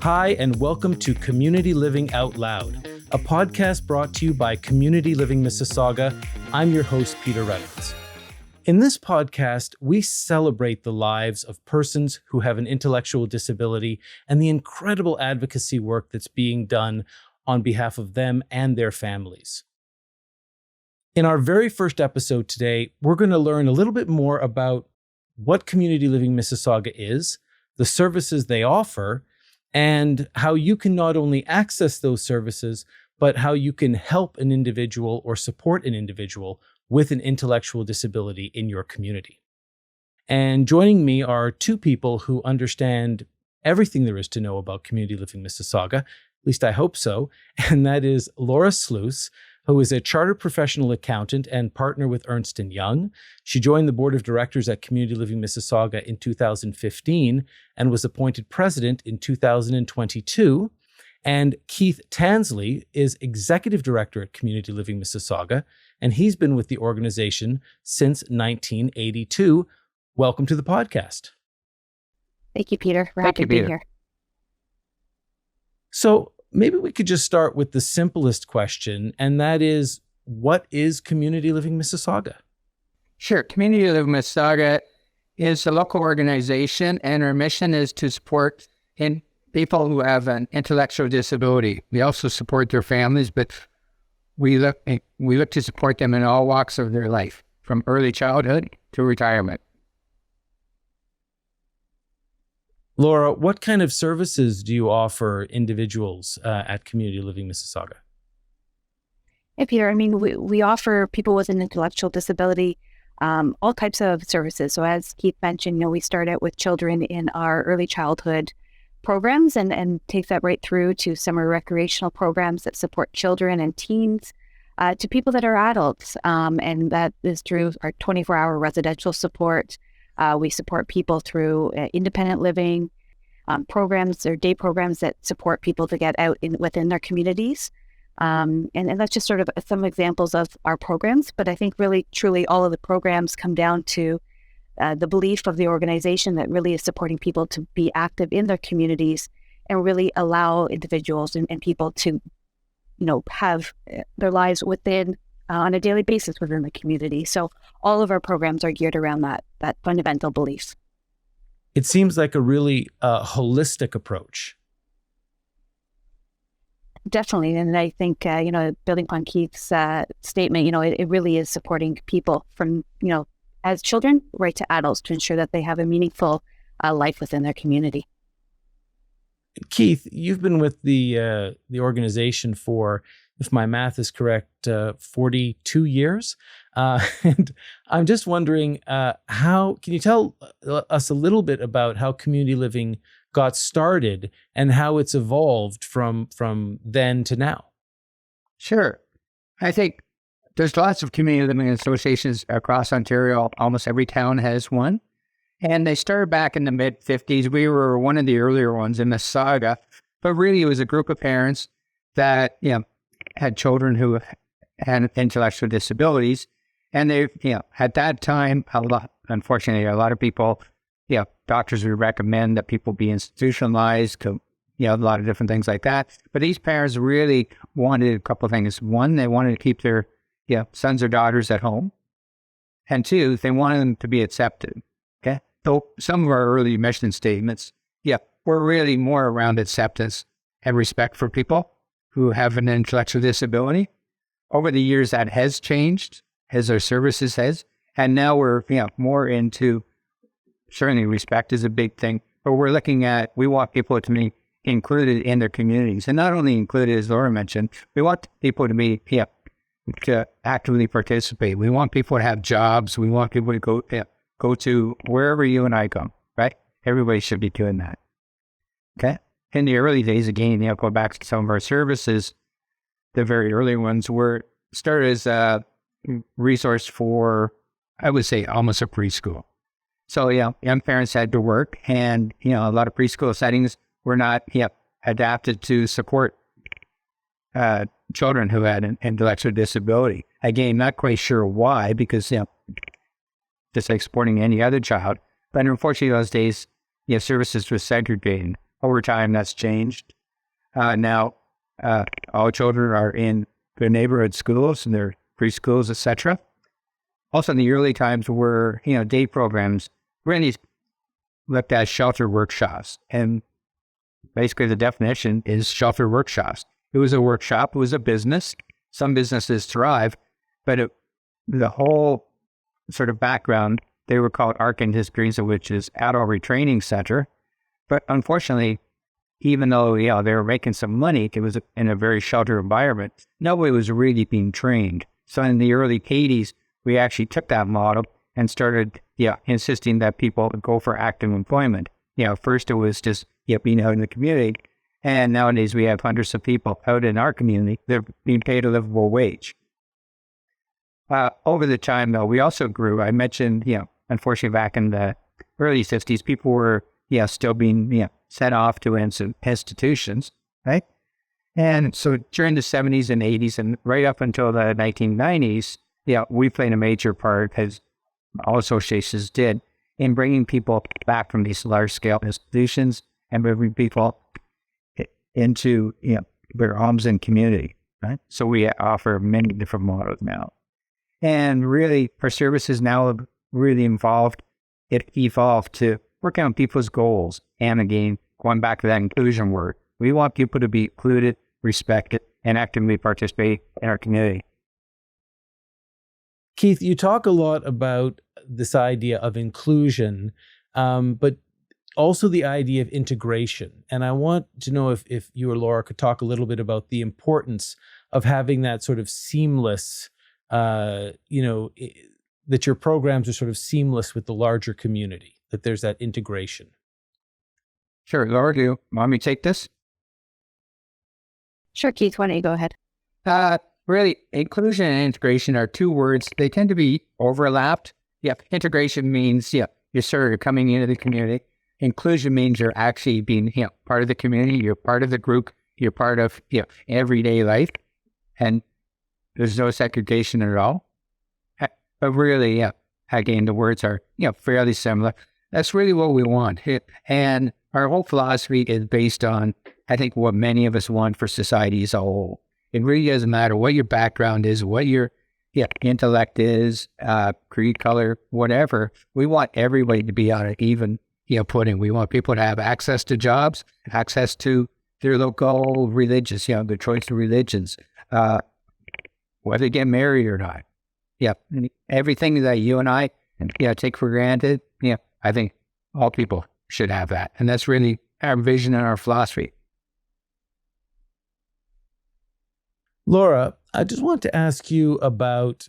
Hi, and welcome to Community Living Out Loud, a podcast brought to you by Community Living Mississauga. I'm your host, Peter Reynolds. In this podcast, we celebrate the lives of persons who have an intellectual disability and the incredible advocacy work that's being done on behalf of them and their families. In our very first episode today, we're going to learn a little bit more about what Community Living Mississauga is, the services they offer, and how you can not only access those services, but how you can help an individual or support an individual with an intellectual disability in your community. And joining me are two people who understand everything there is to know about Community Living Mississauga, at least I hope so, and that is Laura Sluce, who is a chartered professional accountant and partner with Ernst Young. She joined the board of directors at Community Living Mississauga in 2015 and was appointed president in 2022. And Keith Tansley is executive director at Community Living Mississauga, and he's been with the organization since 1982. Welcome to the podcast. Thank you, Peter. We're happy to be here. So maybe we could just start with the simplest question, and that is, what is Community Living Mississauga? Sure. Community Living Mississauga is a local organization, and our mission is to support people who have an intellectual disability. We also support their families, but we look to support them in all walks of their life, from early childhood to retirement. Laura, what kind of services do you offer individuals at Community Living Mississauga? Hey, Peter. We offer people with an intellectual disability all types of services. So as Keith mentioned, we start out with children in our early childhood programs and take that right through to summer recreational programs that support children and teens, to people that are adults. And that is through our 24-hour residential support. We support people through independent living programs or day programs that support people to get out within their communities. And that's just sort of some examples of our programs. But I think really, truly, all of the programs come down to the belief of the organization that really is supporting people to be active in their communities and really allow individuals and people to, have their lives within on a daily basis within the community. So all of our programs are geared around that fundamental belief. It seems like a really holistic approach. Definitely. And I think, building upon Keith's statement, it really is supporting people from, as children right to adults to ensure that they have a meaningful life within their community. Keith, you've been with the organization for, if my math is correct, 42 years. And I'm just wondering, can you tell us a little bit about how community living got started and how it's evolved from then to now? Sure. I think there's lots of community living associations across Ontario. Almost every town has one. And they started back in the mid-50s. We were one of the earlier ones in Mississauga. But really, it was a group of parents that, had children who had intellectual disabilities. And they, at that time, unfortunately, a lot of people, doctors would recommend that people be institutionalized to, a lot of different things like that. But these parents really wanted a couple of things. One, they wanted to keep their, sons or daughters at home. And two, they wanted them to be accepted. Okay. So some of our early mission statements, were really more around acceptance and respect for people who have an intellectual disability. Over the years, that has changed, as our services has. And now we're, more into, certainly respect is a big thing, but we're looking at, we want people to be included in their communities. And not only included, as Laura mentioned, we want people to be, to actively participate. We want people to have jobs. We want people to go to wherever you and I go, right? Everybody should be doing that. Okay? In the early days, again, go back to some of our services, the very early ones were started as a resource for, I would say, almost a preschool. So, young parents had to work, and, a lot of preschool settings were not, adapted to support children who had an intellectual disability. Again, not quite sure why, because, just like supporting any other child. But unfortunately, those days, services were segregated. Over time, that's changed. Now, all children are in their neighborhood schools and their preschools, etc. Also, in the early times were, day programs, really looked at shelter workshops. And basically the definition is shelter workshops. It was a workshop, it was a business. Some businesses thrive, but the whole sort of background, they were called ARC Industries, which is Adult Retraining Center. But unfortunately, even though, they were making some money, it was in a very sheltered environment. Nobody was really being trained. So in the early 80s, we actually took that model and started, insisting that people go for active employment. First it was just, being out in the community. And nowadays we have hundreds of people out in our community that are being paid a livable wage. Over the time, though, we also grew. I mentioned, unfortunately, back in the early 50s, people were, still being, sent off to institutions, right? And so during the 70s and 80s and right up until the 1990s, we played a major part, as all associations did, in bringing people back from these large-scale institutions and moving people into, their homes and community, right? So we offer many different models now. And really, our services now have really evolved to working on people's goals. And again, going back to that inclusion word, we want people to be included, respected, and actively participate in our community. Keith, you talk a lot about this idea of inclusion, but also the idea of integration. And I want to know if you or Laura could talk a little bit about the importance of having that sort of seamless, that your programs are sort of seamless with the larger community, that there's that integration. Sure. Laura, do you want me to take this? Sure, Keith, why don't you go ahead? Really, inclusion and integration are two words. They tend to be overlapped. Integration means, you're coming into the community. Inclusion means you're actually being, part of the community. You're part of the group. You're part of, everyday life. And there's no segregation at all. But really, again, the words are, fairly similar. That's really what we want. And our whole philosophy is based on, I think, what many of us want for society as a whole. It really doesn't matter what your background is, what your intellect is, creed, color, whatever. We want everybody to be on an even footing. We want people to have access to jobs, access to their local religions, the choice of religions, whether they get married or not. Everything that you and I take for granted, I think all people should have that. And that's really our vision and our philosophy. Laura, I just want to ask you about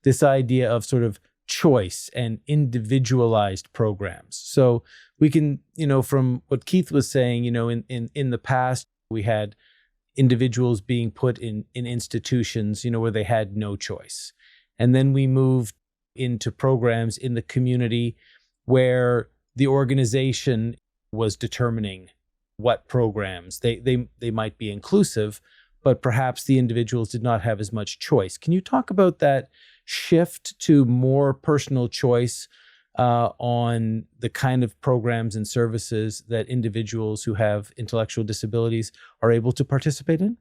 this idea of sort of choice and individualized programs. So we can, from what Keith was saying, in the past, we had individuals being put in institutions, where they had no choice. And then we moved into programs in the community where the organization was determining what programs they might be inclusive, but perhaps the individuals did not have as much choice. Can you talk about that shift to more personal choice on the kind of programs and services that individuals who have intellectual disabilities are able to participate in?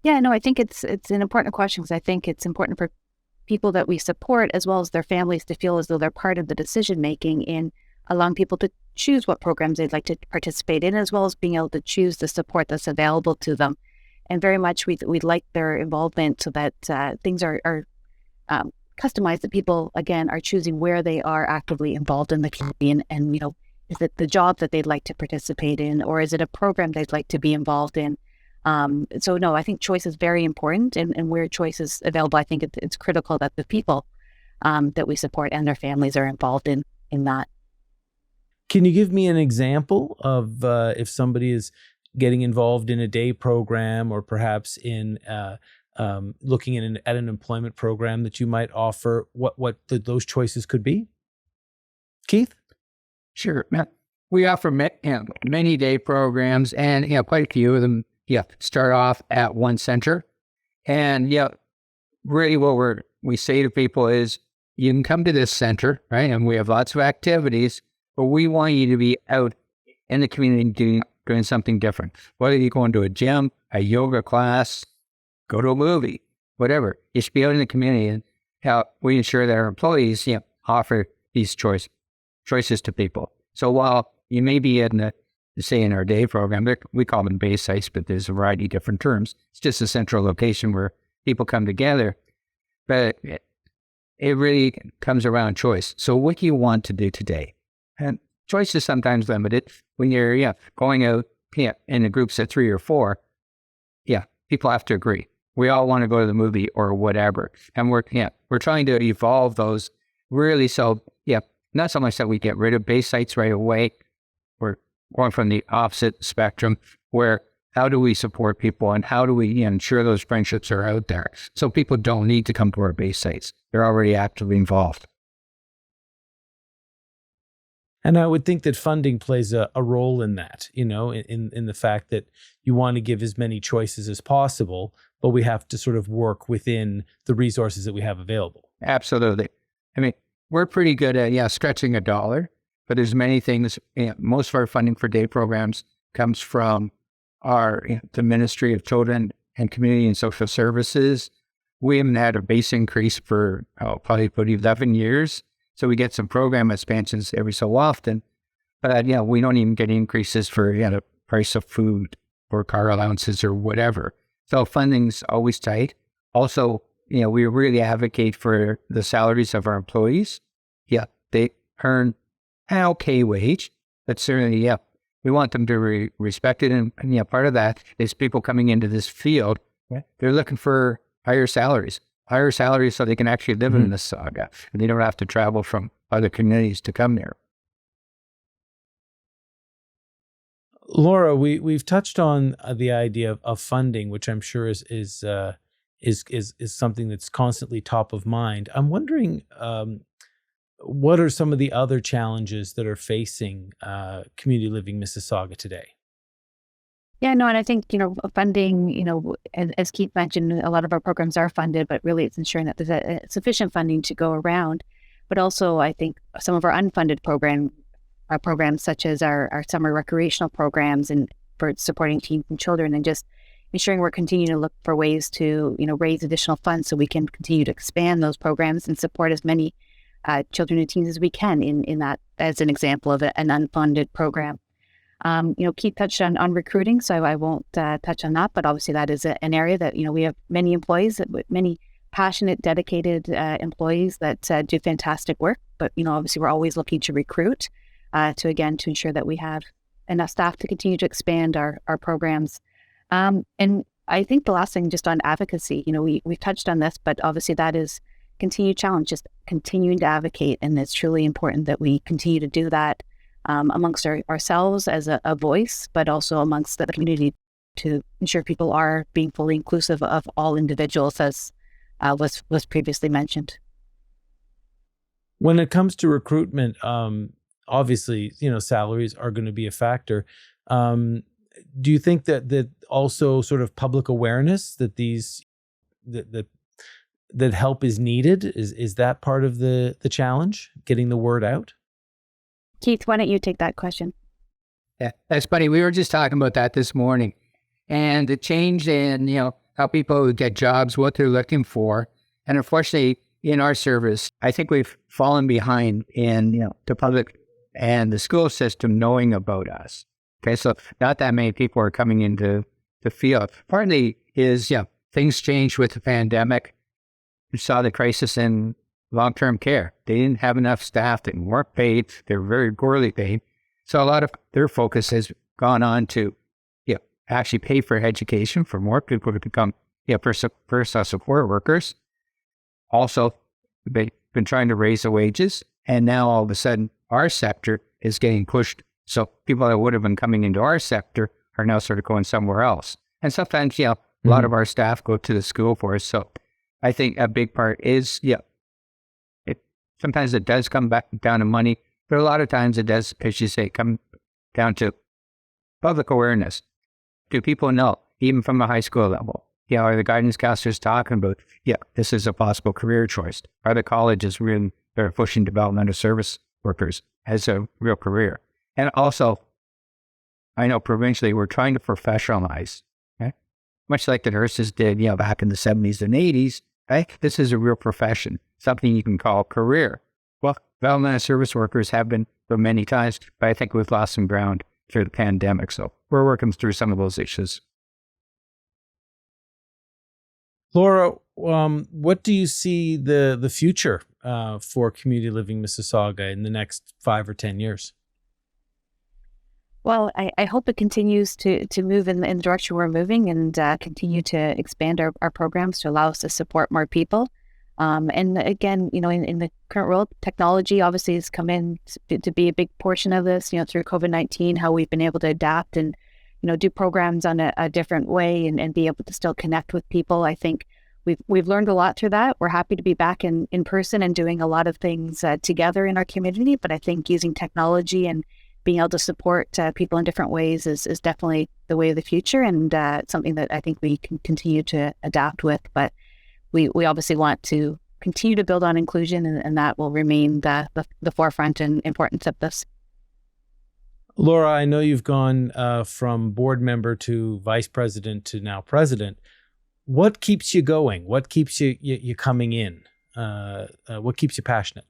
Yeah, no, I think it's an important question because I think it's important for people that we support as well as their families to feel as though they're part of the decision making in allowing people to choose what programs they'd like to participate in, as well as being able to choose the support that's available to them. And very much we'd like their involvement so that things are customized, that people, again, are choosing where they are actively involved in the community. And is it the job that they'd like to participate in, or is it a program they'd like to be involved in? So no, I think choice is very important, and where choice is available, I think it's critical that the people that we support and their families are involved in that. Can you give me an example of if somebody is getting involved in a day program or perhaps in looking at an employment program that you might offer, what those choices could be? Keith? Sure. We offer many day programs, and quite a few of them start off at one center. And really what we say to people is, you can come to this center, right? And we have lots of activities, but we want you to be out in the community doing something different. Whether you go into a gym, a yoga class, go to a movie, whatever. You should be out in the community, and how we ensure that our employees offer these choices to people. So while you may be in say in our day program, we call them base sites, but there's a variety of different terms. It's just a central location where people come together. But it really comes around choice. So what do you want to do today? And choice is sometimes limited. When you're going out in the groups of 3 or 4, people have to agree. We all want to go to the movie or whatever. And we're trying to evolve those really. So not so much that we get rid of base sites right away. We're going from the opposite spectrum where how do we support people and how do we ensure those friendships are out there so people don't need to come to our base sites. They're already actively involved. And I would think that funding plays a role in that, in the fact that you want to give as many choices as possible, but we have to sort of work within the resources that we have available. Absolutely. I mean, we're pretty good at, stretching a dollar, but there's many things. Most of our funding for day programs comes from the Ministry of Children and Community and Social Services. We haven't had a base increase for probably about 11 years. So we get some program expansions every so often. But we don't even get increases for the price of food or car allowances or whatever. So funding's always tight. Also, we really advocate for the salaries of our employees. They earn an okay wage, but certainly, we want them to be respected. And part of that is people coming into this field, they're looking for higher salaries so they can actually live in Mississauga and they don't have to travel from other communities to come there. Laura, we've touched on the idea of funding, which I'm sure is something that's constantly top of mind. I'm wondering, what are some of the other challenges that are facing Community Living Mississauga today? Yeah, no, and I think, funding, as Keith mentioned, a lot of our programs are funded, but really it's ensuring that there's sufficient funding to go around. But also, I think some of our unfunded programs, such as our summer recreational programs and for supporting teens and children, and just ensuring we're continuing to look for ways to, raise additional funds so we can continue to expand those programs and support as many children and teens as we can in that, as an example of an unfunded program. Keith touched on recruiting, so I won't touch on that, but obviously that is an area that, we have many employees, many passionate, dedicated employees that do fantastic work, but, obviously we're always looking to recruit to ensure that we have enough staff to continue to expand our programs. And I think the last thing, just on advocacy, we've touched on this, but obviously that is continued challenge, just continuing to advocate, and it's truly important that we continue to do that amongst ourselves as a voice, but also amongst the community to ensure people are being fully inclusive of all individuals, as was previously mentioned. When it comes to recruitment, obviously, salaries are going to be a factor. Do you think that also sort of public awareness that that help is needed? Is that part of the challenge, getting the word out? Keith, why don't you take that question? Yeah, that's funny. We were just talking about that this morning, and the change in, how people get jobs, what they're looking for. And unfortunately, in our service, I think we've fallen behind in, the public and the school system knowing about us. Okay, so not that many people are coming into the field. Partly is, things changed with the pandemic. We saw the crisis in long-term care. They didn't have enough staff. They weren't paid. They were very poorly paid. So a lot of their focus has gone on to, actually pay for education for more people to become, personal support workers. Also, they've been trying to raise the wages. And now all of a sudden, our sector is getting pushed. So people that would have been coming into our sector are now sort of going somewhere else. And sometimes, a lot of our staff go to the school for us. So I think a big part is, sometimes it does come back down to money, but a lot of times it does, as you say, come down to public awareness. Do people know, even from a high school level? Are the guidance counselors talking about, this is a possible career choice? Are the colleges really they're pushing developmental service workers as a real career? And also, I know provincially we're trying to professionalize, okay? Much like the nurses did, back in the 70s and 80s, right? This is a real profession, something you can call a career. Well, development and service workers have been for many times, but I think we've lost some ground through the pandemic. So we're working through some of those issues. Laura, what do you see the future for Community Living Mississauga in the next 5 or 10 years? Well, I hope it continues to move in the direction we're moving and continue to expand our programs to allow us to support more people. And again, in the current world, technology obviously has come in to be a big portion of this, through COVID-19, how we've been able to adapt and, do programs on a different way and be able to still connect with people. I think we've learned a lot through that. We're happy to be back in person and doing a lot of things together in our community. But I think using technology and being able to support people in different ways is definitely the way of the future, and something that I think we can continue to adapt with. But we obviously want to continue to build on inclusion, and that will remain the forefront and importance of this. Laura, I know you've gone from board member to vice president to now president. What keeps you going? What keeps you coming in? What keeps you passionate?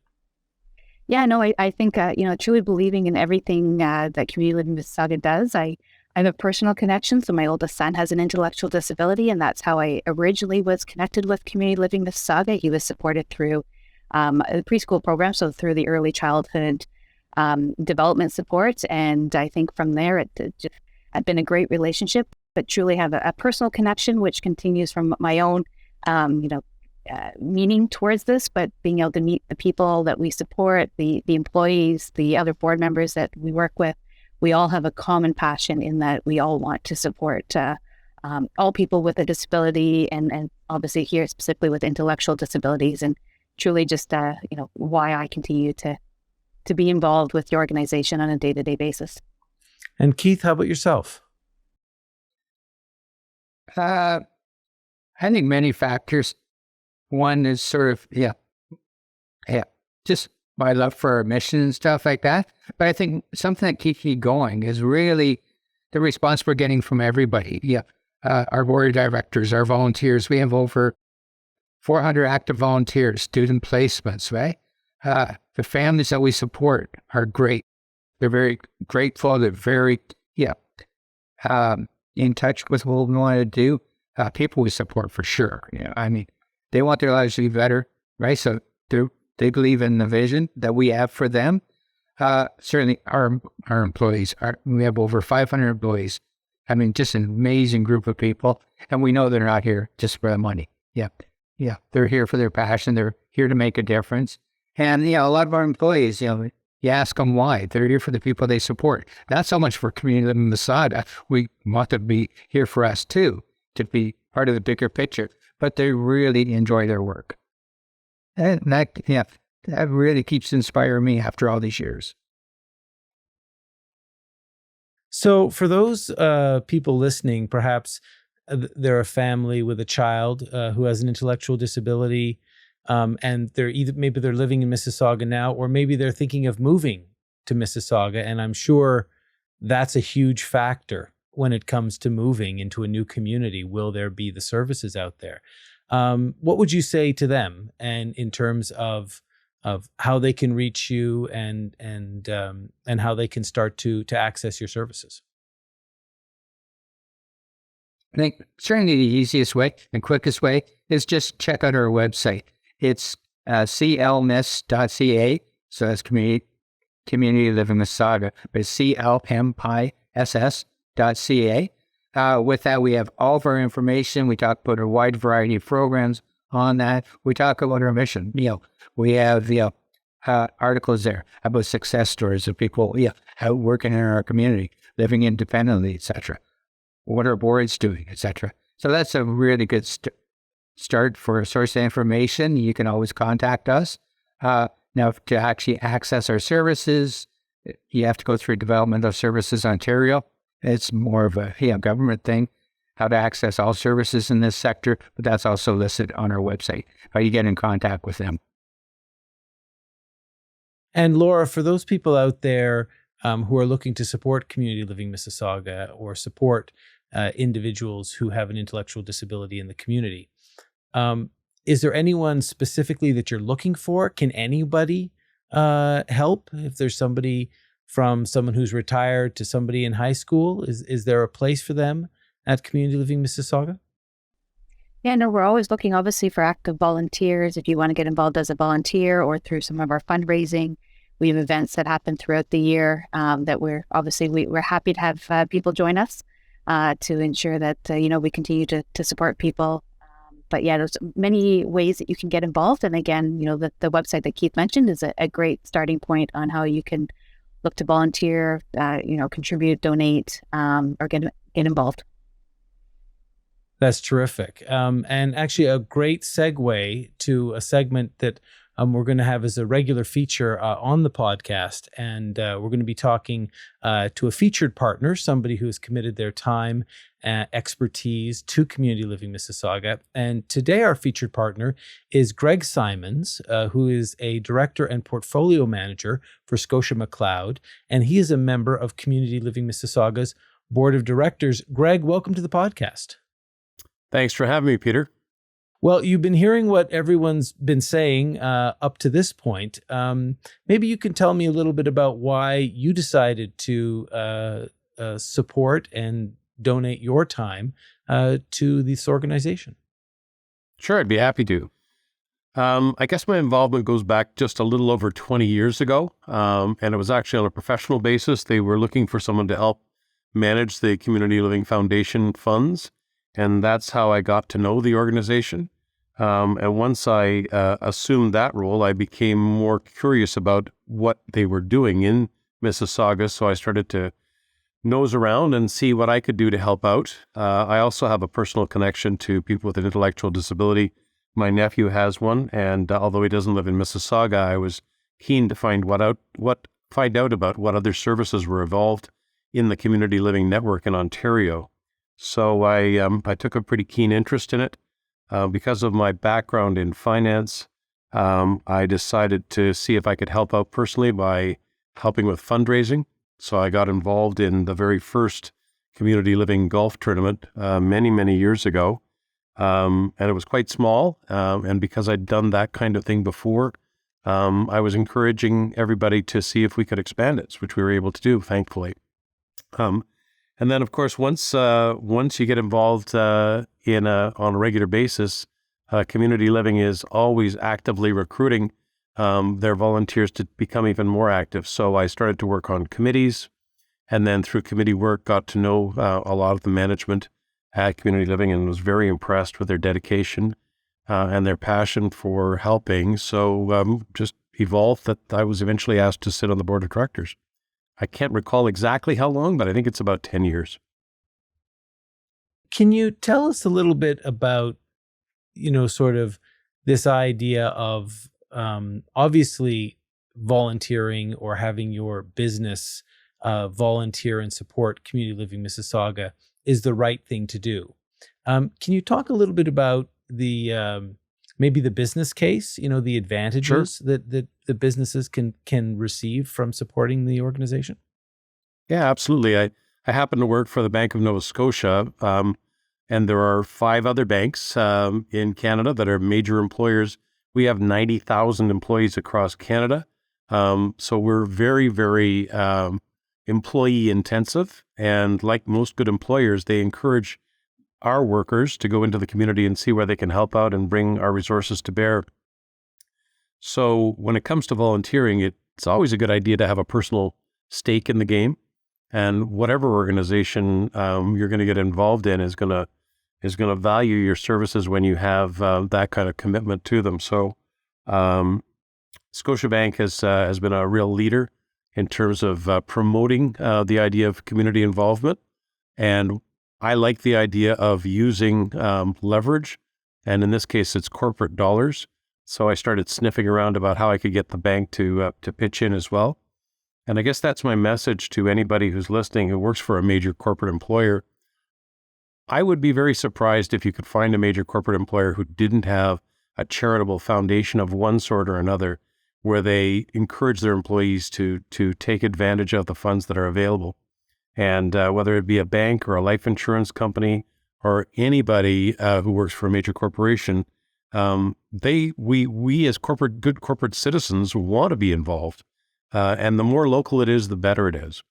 Yeah, no, I think, truly believing in everything that Community Living Mississauga does. I have a personal connection. So my oldest son has an intellectual disability, and that's how I originally was connected with Community Living Mississauga. He was supported through a preschool program, so through the early childhood development support. And I think from there, it just had been a great relationship, but truly have a personal connection, which continues from my own, meaning towards this, but being able to meet the people that we support, the employees, the other board members that we work with. We all have a common passion in that we all want to support all people with a disability, and obviously here specifically with intellectual disabilities, and truly just why I continue to be involved with the organization on a day-to-day basis. And Keith, how about yourself? I think many factors. One is sort of, just my love for our mission and stuff like that. But I think something that keeps me going is really the response we're getting from everybody. Our board of directors, our volunteers. We have over 400 active volunteers, student placements, right? The families that we support are great. They're very grateful. They're very, in touch with what we want to do. People we support for sure. They want their lives to be better, right? So they believe in the vision that we have for them. Certainly our employees, we have over 500 employees. Just an amazing group of people. And we know they're not here just for the money. They're here for their passion. They're here to make a difference. And, a lot of our employees, you ask them why. They're here for the people they support. Not so much for Community Living Mississauga. We want them to be here for us too, to be part of the bigger picture. But they really enjoy their work. And that really keeps inspiring me after all these years. So for those people listening, perhaps they're a family with a child who has an intellectual disability, and maybe they're living in Mississauga now, or maybe they're thinking of moving to Mississauga. And I'm sure that's a huge factor when it comes to moving into a new community. Will there be the services out there? What would you say to them, and in terms of how they can reach you and how they can start to access your services? I think certainly the easiest way and quickest way is just check out our website. It's clmiss.ca, so that's Community Living Mississauga, but it's clmiss.ca. With that, we have all of our information. We talk about a wide variety of programs on that. We talk about our mission. We have articles there about success stories of people out working in our community, living independently, etc. What our board's doing, etc. So that's a really good start for a source of information. You can always contact us. Now, to actually access our services, you have to go through Development of Services Ontario. It's more of a government thing, how to access all services in this sector, but that's also listed on our website, how you get in contact with them. And Laura, for those people out there who are looking to support Community Living Mississauga or support individuals who have an intellectual disability in the community. Is there anyone specifically that you're looking for? Can anybody help? If there's somebody from someone who's retired to somebody in high school, is there a place for them at Community Living Mississauga? Yeah, no, we're always looking obviously for active volunteers. If you want to get involved as a volunteer or through some of our fundraising, we have events that happen throughout the year that we're happy to have people join us to ensure that, we continue to support people. But yeah, there's many ways that you can get involved. And again, the website that Keith mentioned is a great starting point on how you can look to volunteer, contribute, donate, or get involved. That's terrific. And actually a great segue to a segment that we're going to have as a regular feature on the podcast. And we're going to be talking to a featured partner, somebody who has committed their time, expertise to Community Living Mississauga. And today our featured partner is Greg Simons, who is a director and portfolio manager for Scotia McLeod. And he is a member of Community Living Mississauga's board of directors. Greg, welcome to the podcast. Thanks for having me, Peter. Well, you've been hearing what everyone's been saying up to this point. Maybe you can tell me a little bit about why you decided to support and donate your time to this organization. Sure, I'd be happy to. I guess my involvement goes back just a little over 20 years ago, and it was actually on a professional basis. They were looking for someone to help manage the Community Living Foundation funds. And that's how I got to know the organization. And once I assumed that role, I became more curious about what they were doing in Mississauga. So I started to nose around and see what I could do to help out. I also have a personal connection to people with an intellectual disability. My nephew has one, and although he doesn't live in Mississauga, I was keen to find out about what other services were involved in the community living network in Ontario. So I took a pretty keen interest in it. Because of my background in finance, I decided to see if I could help out personally by helping with fundraising. So I got involved in the very first community living golf tournament many, many years ago. And it was quite small. And because I'd done that kind of thing before, I was encouraging everybody to see if we could expand it, which we were able to do, thankfully. And then, of course, once you get involved on a regular basis, community living is always actively recruiting their volunteers to become even more active. So I started to work on committees, and then through committee work, got to know a lot of the management at community living, and was very impressed with their dedication and their passion for helping. So just evolved that I was eventually asked to sit on the board of directors. I can't recall exactly how long, but I think it's about 10 years. Can you tell us a little bit about, sort of this idea of obviously volunteering or having your business volunteer and support Community Living Mississauga is the right thing to do. Can you talk a little bit about the maybe the business case, the advantages Sure. that the businesses can receive from supporting the organization? Yeah, absolutely. I happen to work for the Bank of Nova Scotia, and there are 5 other banks in Canada that are major employers. We have 90,000 employees across Canada. So we're very, very employee intensive. And like most good employers, they encourage our workers to go into the community and see where they can help out and bring our resources to bear. So when it comes to volunteering, it's always a good idea to have a personal stake in the game. And whatever organization you're going to get involved in is going to value your services when you have that kind of commitment to them. So Scotiabank has been a real leader in terms of promoting the idea of community involvement. And I like the idea of using leverage, and in this case, it's corporate dollars. So I started sniffing around about how I could get the bank to pitch in as well. And I guess that's my message to anybody who's listening who works for a major corporate employer. I would be very surprised if you could find a major corporate employer who didn't have a charitable foundation of one sort or another where they encourage their employees to take advantage of the funds that are available. And whether it be a bank or a life insurance company or anybody who works for a major corporation, we as good corporate citizens want to be involved. And the more local it is, the better it is.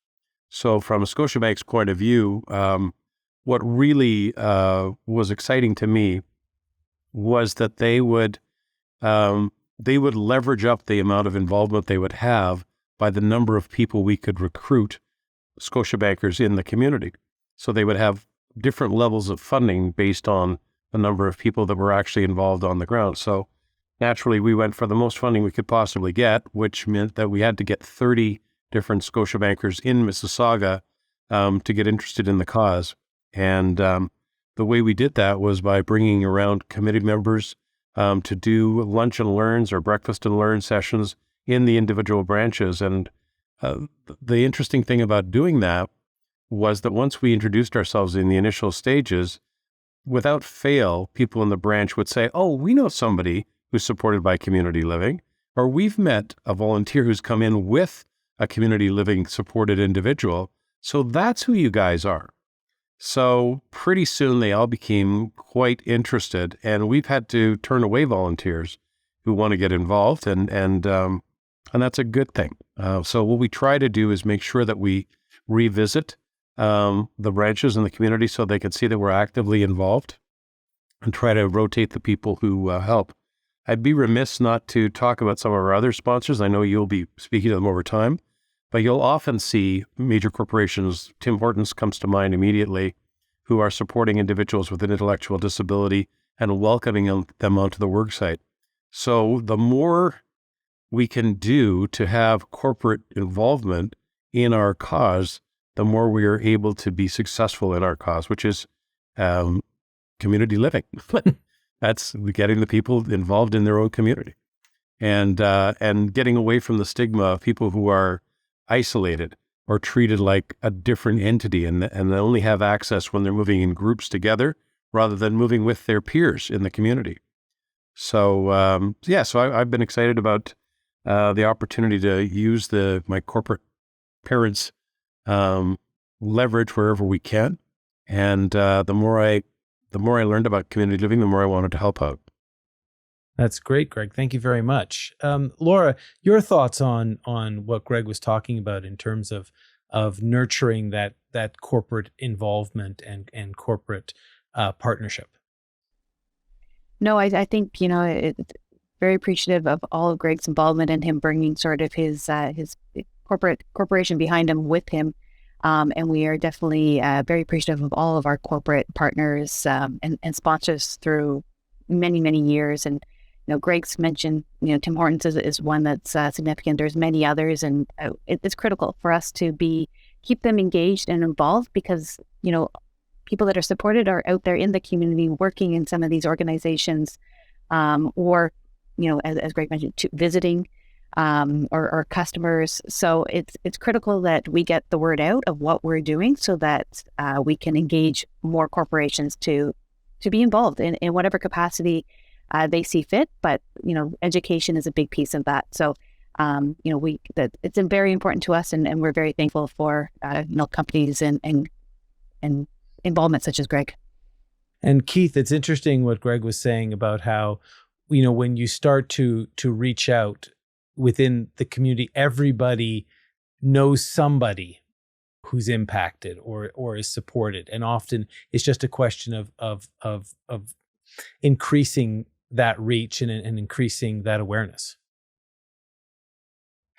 So from Scotiabank's point of view, what really was exciting to me was that they would leverage up the amount of involvement they would have by the number of people we could recruit Scotiabankers in the community. So they would have different levels of funding based on the number of people that were actually involved on the ground. So naturally, we went for the most funding we could possibly get, which meant that we had to get 30 different Scotiabankers in Mississauga to get interested in the cause. And the way we did that was by bringing around committee members to do lunch and learns or breakfast and learn sessions in the individual branches. And the interesting thing about doing that was that once we introduced ourselves in the initial stages, without fail, people in the branch would say, "Oh, we know somebody who's supported by community living," or "We've met a volunteer who's come in with a community living supported individual. So that's who you guys are." So pretty soon they all became quite interested, and we've had to turn away volunteers who want to get involved, and that's a good thing. So what we try to do is make sure that we revisit the branches in the community so they can see that we're actively involved, and try to rotate the people who help. I'd be remiss not to talk about some of our other sponsors. I know you'll be speaking to them over time, but you'll often see major corporations, Tim Hortons comes to mind immediately, who are supporting individuals with an intellectual disability and welcoming them onto the worksite. So the more we can do to have corporate involvement in our cause, the more we are able to be successful in our cause, which is community living. That's getting the people involved in their own community, and getting away from the stigma of people who are isolated or treated like a different entity, and they only have access when they're moving in groups together rather than moving with their peers in the community. So so I've been excited about the opportunity to use my corporate parents' leverage wherever we can, and the more I learned about community living, the more I wanted to help out. That's great, Greg. Thank you very much. Laura, your thoughts on what Greg was talking about in terms of nurturing that corporate involvement and corporate partnership? No, I think, it's very appreciative of all of Greg's involvement and him bringing sort of his corporation behind him with him. And we are definitely very appreciative of all of our corporate partners and sponsors through many, many years. And, Greg's mentioned, Tim Hortons is one that's significant. There's many others, and it's critical for us to keep them engaged and involved because, people that are supported are out there in the community working in some of these organizations or, as Greg mentioned, visiting or customers. So it's critical that we get the word out of what we're doing so that we can engage more corporations to be involved in whatever capacity they see fit. But, education is a big piece of that. So, it's very important to us, and we're very thankful for, companies and involvement such as Greg. And Keith, it's interesting what Greg was saying about how, when you start to reach out within the community, everybody knows somebody who's impacted or is supported. And often it's just a question of increasing that reach and increasing that awareness.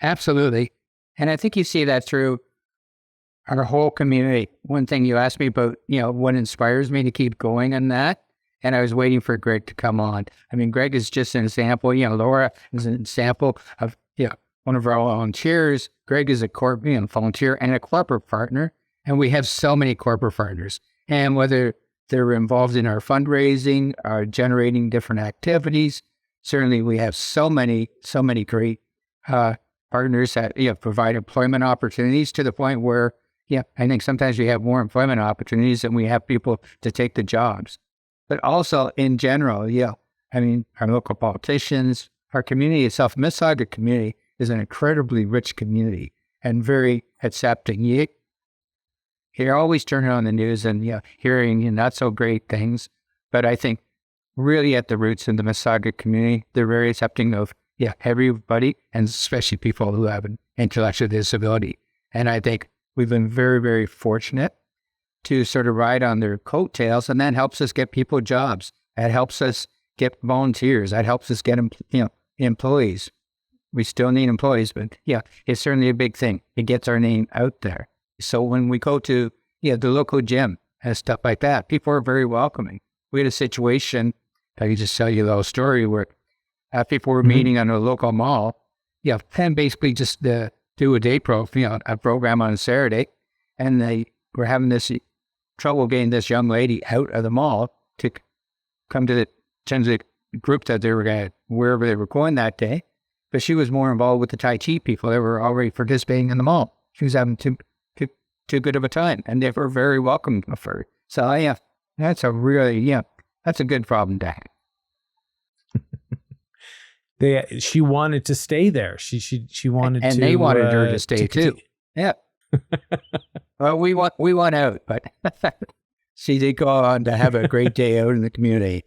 Absolutely. And I think you see that through our whole community. One thing you asked me about, what inspires me to keep going on that. And I was waiting for Greg to come on. I mean, Greg is just an example. Laura is an example of, one of our volunteers. Greg is a volunteer and a corporate partner. And we have so many corporate partners. And whether they're involved in our fundraising, or generating different activities, certainly we have so many great partners that provide employment opportunities to the point where, I think sometimes we have more employment opportunities than we have people to take the jobs. But also in general, our local politicians, our community itself, Mississauga community, is an incredibly rich community and very accepting. You're always turning on the news and hearing not so great things, but I think really at the roots in the Mississauga community, they're very accepting of everybody, and especially people who have an intellectual disability. And I think we've been very, very fortunate to sort of ride on their coattails, and that helps us get people jobs. That helps us get volunteers. That helps us get employees. We still need employees, but it's certainly a big thing. It gets our name out there. So when we go to the local gym and stuff like that, people are very welcoming. We had a situation, I can just tell you a little story, where people were meeting on a local mall, and basically just do a day a program on a Saturday, and they were having this trouble getting this young lady out of the mall to come to the group that they were going, wherever they were going that day. But she was more involved with the Tai Chi people that were already participating in the mall. She was having too good of a time, and they were very welcome of her. So that's a really that's a good problem to have. She wanted to stay there. She wanted to, and they wanted her to stay too. Yeah. Well, we want out, but she did go on to have a great day out in the community.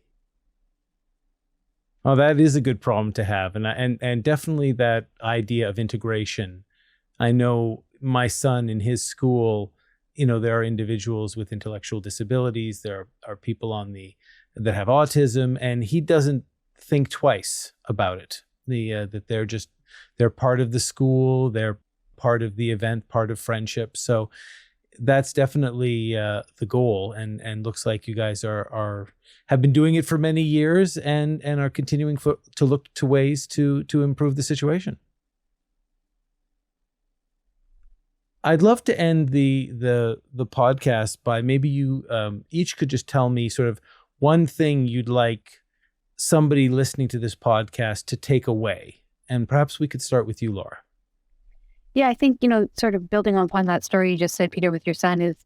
Oh, that is a good problem to have, and definitely that idea of integration. I know my son in his school, there are individuals with intellectual disabilities. There are people that have autism, and he doesn't think twice about it. That they're part of the school, they're part of the event, part of friendship. So that's definitely the goal, and looks like you guys have been doing it for many years and are continuing to look to ways to improve the situation. I'd love to end the podcast by maybe you each could just tell me sort of one thing you'd like somebody listening to this podcast to take away. And perhaps we could start with you, Laura. Yeah, I think, sort of building upon that story you just said, Peter, with your son, is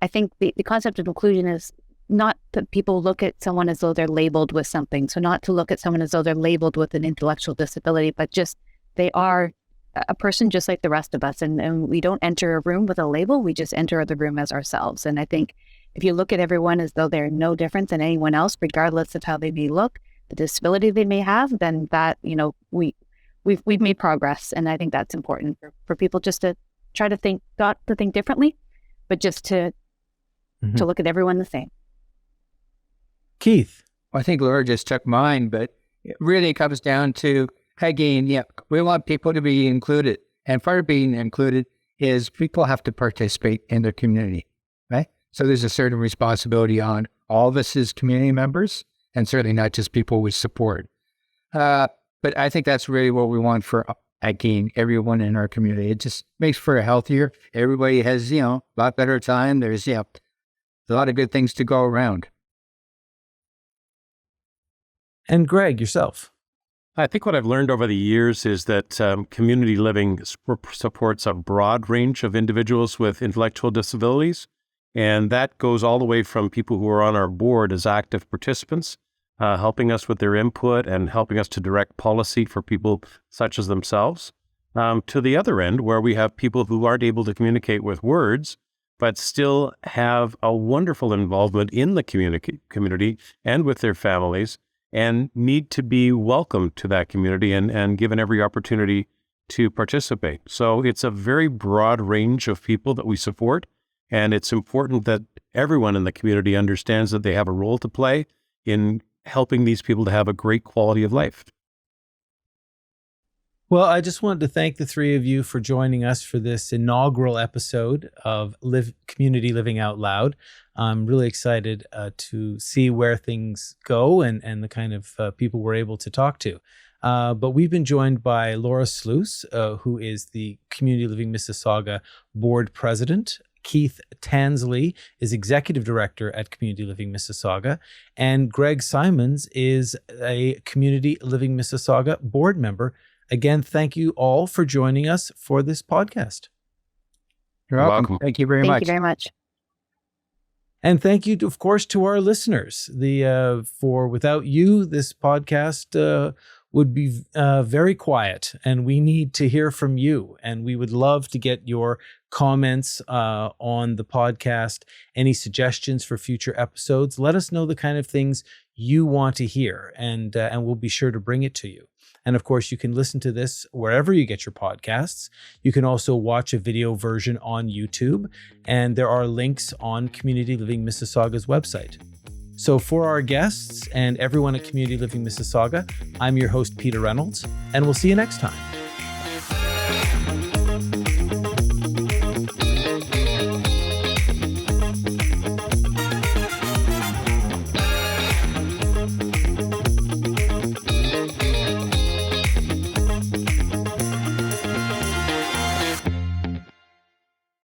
I think the concept of inclusion is not that people look at someone as though they're labeled with something. So not to look at someone as though they're labeled with an intellectual disability, but just they are a person just like the rest of us. And we don't enter a room with a label. We just enter the room as ourselves. And I think if you look at everyone as though they're no different than anyone else, regardless of how they may look, the disability they may have, then that, we've made progress. And I think that's important for people just to try to think, not to think differently, but just to look at everyone the same. Keith. Well, I think Laura just took mine, but it really comes down to, again, we want people to be included. And part of being included is people have to participate in their community, right? So there's a certain responsibility on all of us as community members, and certainly not just people with support. But I think that's really what we want for, again, everyone in our community. It just makes for a healthier, everybody has, a lot better time. There's, a lot of good things to go around. And Greg, yourself. I think what I've learned over the years is that community living supports a broad range of individuals with intellectual disabilities. And that goes all the way from people who are on our board as active participants, helping us with their input and helping us to direct policy for people such as themselves, to the other end where we have people who aren't able to communicate with words, but still have a wonderful involvement in the community and with their families, and need to be welcomed to that community and given every opportunity to participate. So it's a very broad range of people that we support, and it's important that everyone in the community understands that they have a role to play in helping these people to have a great quality of life. Well, I just wanted to thank the three of you for joining us for this inaugural episode of Community Living Out Loud. I'm really excited to see where things go and the kind of people we're able to talk to. But we've been joined by Laura Sluce, who is the Community Living Mississauga Board President. Keith Tansley is Executive Director at Community Living Mississauga. And Greg Simons is a Community Living Mississauga Board Member. Again, thank you all for joining us for this podcast. You're welcome. Thank you very much. Thank you very much. And thank you, of course, to our listeners. Without you, this podcast would be very quiet, and we need to hear from you. And we would love to get your comments on the podcast, any suggestions for future episodes. Let us know the kind of things you want to hear, and we'll be sure to bring it to you. And of course, you can listen to this wherever you get your podcasts. You can also watch a video version on YouTube, and there are links on Community Living Mississauga's website. So for our guests and everyone at Community Living Mississauga, I'm your host, Peter Reynolds, and we'll see you next time.